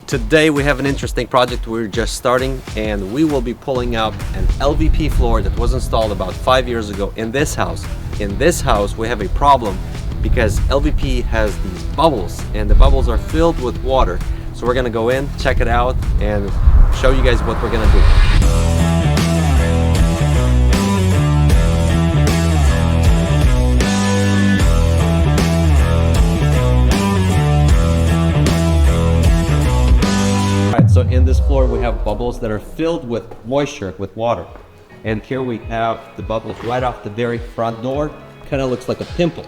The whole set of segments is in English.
Today we have an interesting project we're just starting, and we will be pulling up an LVP floor that was installed about 5 years ago in this house. In this house we have a problem because LVP has these bubbles, and the bubbles are filled with water. So we're gonna go in, check it out, and show you guys what we're gonna do. So in this floor we have bubbles that are filled with moisture, with water. And here we have the bubbles right off the very front door. Kind of looks like a pimple.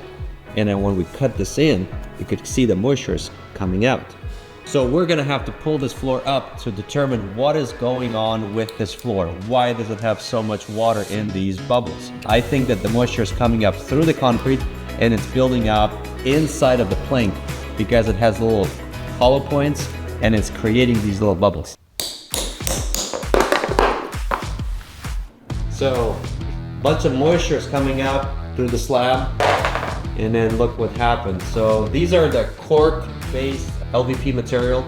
And then when we cut this in, you could see the moisture is coming out. So we're gonna have to pull this floor up to determine what is going on with this floor. Why does it have so much water in these bubbles? I think that the moisture is coming up through the concrete and it's building up inside of the plank because it has little hollow points and it's creating these little bubbles. So, a bunch of moisture is coming out through the slab, and then look what happened. So these are the cork-based LVP material,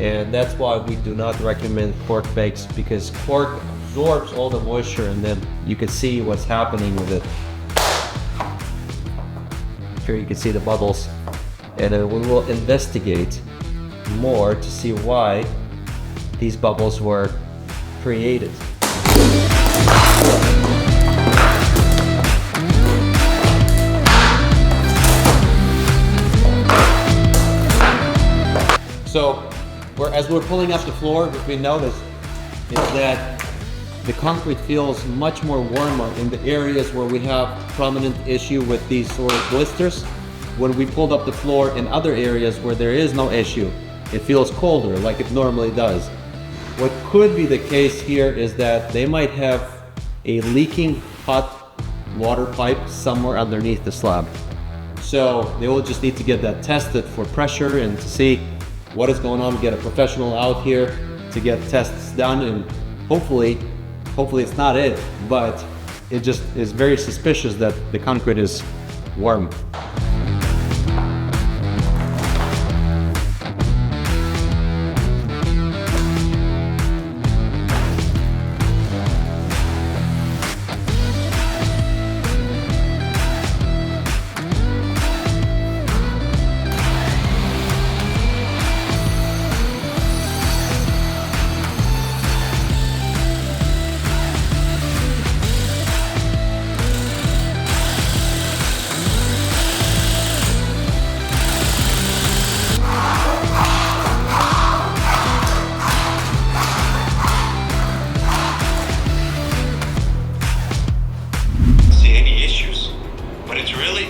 and that's why we do not recommend cork bakes, because cork absorbs all the moisture, and then you can see what's happening with it. Here you can see the bubbles, and then we will investigate more to see why these bubbles were created. So as we're pulling up the floor, what we noticed is that the concrete feels much more warmer in the areas where we have prominent issue with these sort of blisters. When we pulled up the floor in other areas where there is no issue, it feels colder like it normally does. What could be the case here is that they might have a leaking hot water pipe somewhere underneath the slab. So they will just need to get that tested for pressure and to see what is going on, get a professional out here to get tests done, and hopefully it's not it, but it just is very suspicious that the concrete is warm.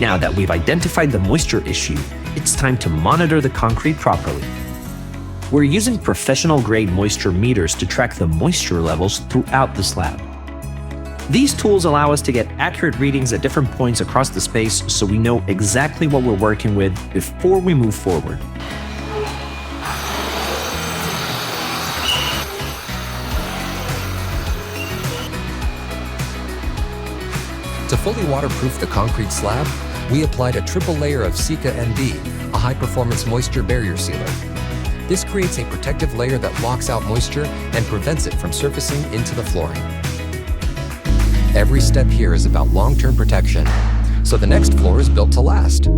Now that we've identified the moisture issue, it's time to monitor the concrete properly. We're using professional-grade moisture meters to track the moisture levels throughout the slab. These tools allow us to get accurate readings at different points across the space so we know exactly what we're working with before we move forward. To fully waterproof the concrete slab, we applied a triple layer of Sika ND, a high-performance moisture barrier sealer. This creates a protective layer that locks out moisture and prevents it from surfacing into the flooring. Every step here is about long-term protection, so the next floor is built to last.